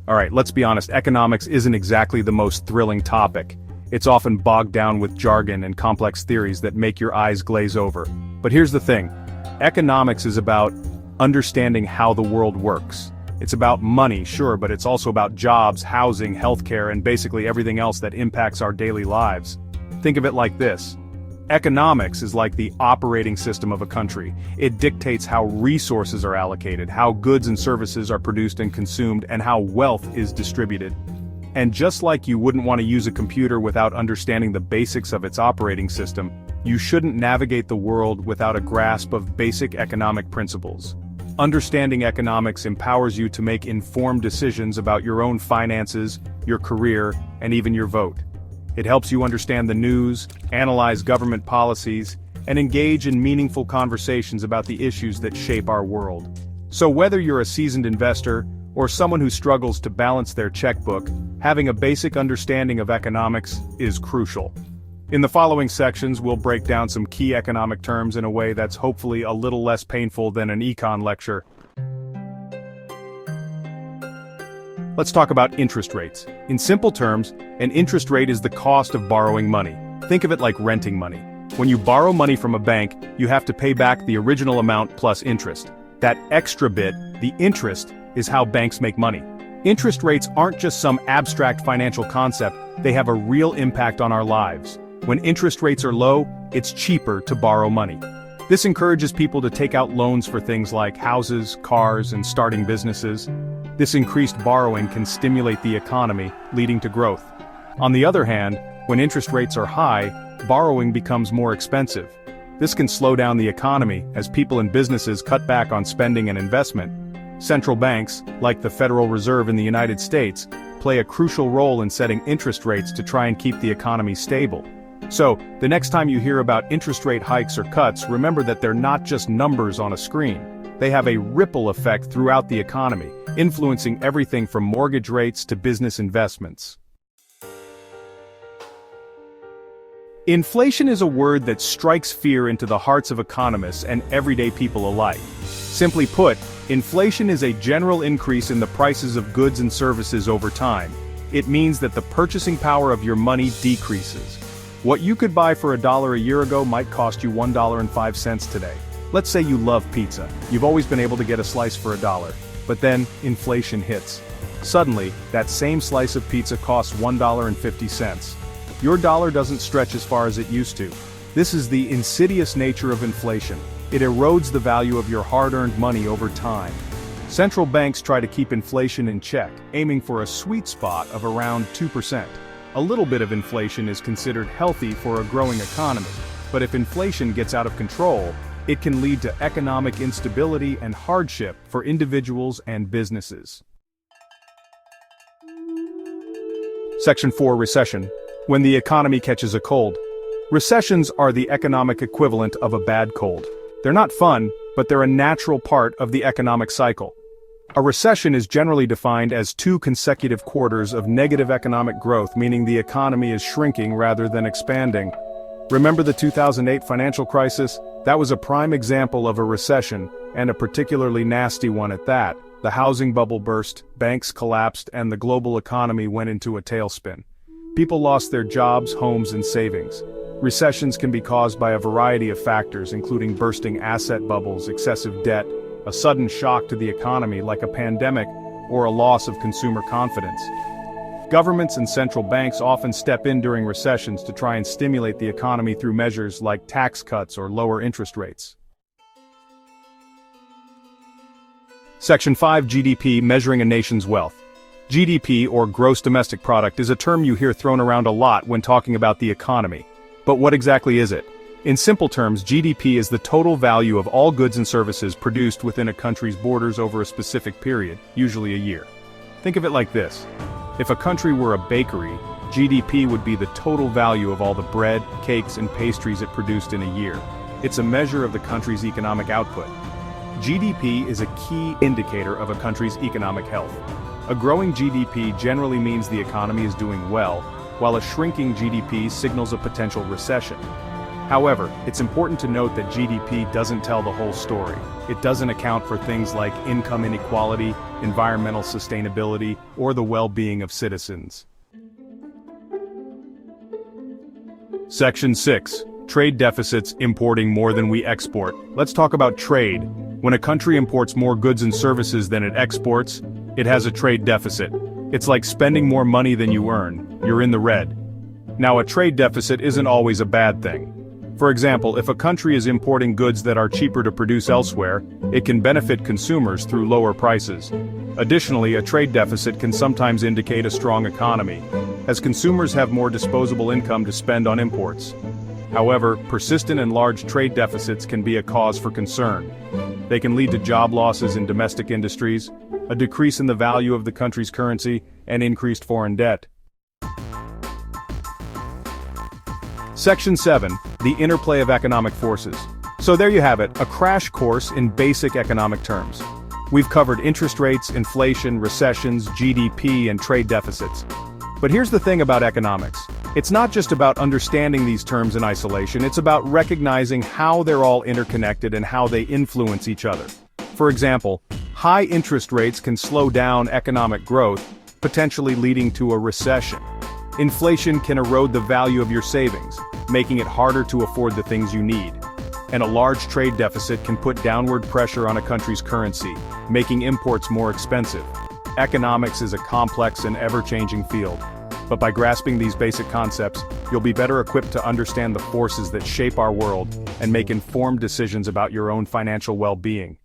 Alright, let's be honest, economics isn't exactly the most thrilling topic. It's often bogged down with jargon and complex theories that make your eyes glaze over. But here's the thing. Economics is about understanding how the world works. It's about money, sure, but it's also about jobs, housing, healthcare, and basically everything else that impacts our daily lives. Think of it like this. Economics is like the operating system of a country. It dictates how resources are allocated, how goods and services are produced and consumed, and how wealth is distributed. And just like you wouldn't want to use a computer without understanding the basics of its operating system, you shouldn't navigate the world without a grasp of basic economic principles. Understanding economics empowers you to make informed decisions about your own finances, your career, and even your vote. It helps you understand the news, analyze government policies, and engage in meaningful conversations about the issues that shape our world. So whether you're a seasoned investor, or someone who struggles to balance their checkbook, having a basic understanding of economics is crucial. In the following sections, we'll break down some key economic terms in a way that's hopefully a little less painful than an econ lecture. Let's talk about interest rates. In simple terms, an interest rate is the cost of borrowing money. Think of it like renting money. When you borrow money from a bank, you have to pay back the original amount plus interest. That extra bit, the interest, is how banks make money. Interest rates aren't just some abstract financial concept, they have a real impact on our lives. When interest rates are low, it's cheaper to borrow money. This encourages people to take out loans for things like houses, cars, and starting businesses. This increased borrowing can stimulate the economy, leading to growth. On the other hand, when interest rates are high, borrowing becomes more expensive. This can slow down the economy as people and businesses cut back on spending and investment. Central banks, like the Federal Reserve in the United States, play a crucial role in setting interest rates to try and keep the economy stable. So, the next time you hear about interest rate hikes or cuts, remember that they're not just numbers on a screen. They have a ripple effect throughout the economy, influencing everything from mortgage rates to business investments. Inflation is a word that strikes fear into the hearts of economists and everyday people alike. Simply put, inflation is a general increase in the prices of goods and services over time. It means that the purchasing power of your money decreases. What you could buy for $1 a year ago might cost you $1.05 today. Let's say you love pizza. You've always been able to get a slice for $1. But then, inflation hits. Suddenly, that same slice of pizza costs $1.50. Your dollar doesn't stretch as far as it used to. This is the insidious nature of inflation. It erodes the value of your hard-earned money over time. Central banks try to keep inflation in check, aiming for a sweet spot of around 2%. A little bit of inflation is considered healthy for a growing economy, but if inflation gets out of control, it can lead to economic instability and hardship for individuals and businesses. Section 4. Recession. When the economy catches a cold. Recessions are the economic equivalent of a bad cold. They're not fun, but they're a natural part of the economic cycle. A recession is generally defined as 2 consecutive quarters of negative economic growth, meaning the economy is shrinking rather than expanding. Remember the 2008 financial crisis? That was a prime example of a recession, and a particularly nasty one at that. The housing bubble burst, banks collapsed, and the global economy went into a tailspin. People lost their jobs, homes, and savings. Recessions can be caused by a variety of factors, including bursting asset bubbles, excessive debt, a sudden shock to the economy like a pandemic, or a loss of consumer confidence. Governments and central banks often step in during recessions to try and stimulate the economy through measures like tax cuts or lower interest rates. Section 5. GDP, measuring a nation's wealth. GDP, or gross domestic product, is a term you hear thrown around a lot when talking about the economy. But what exactly is it? In simple terms, GDP is the total value of all goods and services produced within a country's borders over a specific period, usually a year. Think of it like this. If a country were a bakery, GDP would be the total value of all the bread, cakes, and pastries it produced in a year. It's a measure of the country's economic output. GDP is a key indicator of a country's economic health. A growing GDP generally means the economy is doing well, while a shrinking GDP signals a potential recession. However, it's important to note that GDP doesn't tell the whole story. It doesn't account for things like income inequality, environmental sustainability, or the well-being of citizens. Section 6. Trade deficits importing more than we export. Let's talk about trade. When a country imports more goods and services than it exports, it has a trade deficit. It's like spending more money than you earn. You're in the red. Now, a trade deficit isn't always a bad thing. For example, if a country is importing goods that are cheaper to produce elsewhere, it can benefit consumers through lower prices. Additionally, a trade deficit can sometimes indicate a strong economy, as consumers have more disposable income to spend on imports. However, persistent and large trade deficits can be a cause for concern. They can lead to job losses in domestic industries, a decrease in the value of the country's currency, and increased foreign debt. Section 7. The Interplay of Economic Forces. So there you have it, a crash course in basic economic terms. We've covered interest rates, inflation, recessions, GDP, and trade deficits. But here's the thing about economics. It's not just about understanding these terms in isolation, it's about recognizing how they're all interconnected and how they influence each other. For example, high interest rates can slow down economic growth, potentially leading to a recession. Inflation can erode the value of your savings, making it harder to afford the things you need. And a large trade deficit can put downward pressure on a country's currency, making imports more expensive. Economics is a complex and ever-changing field. But by grasping these basic concepts, you'll be better equipped to understand the forces that shape our world and make informed decisions about your own financial well-being.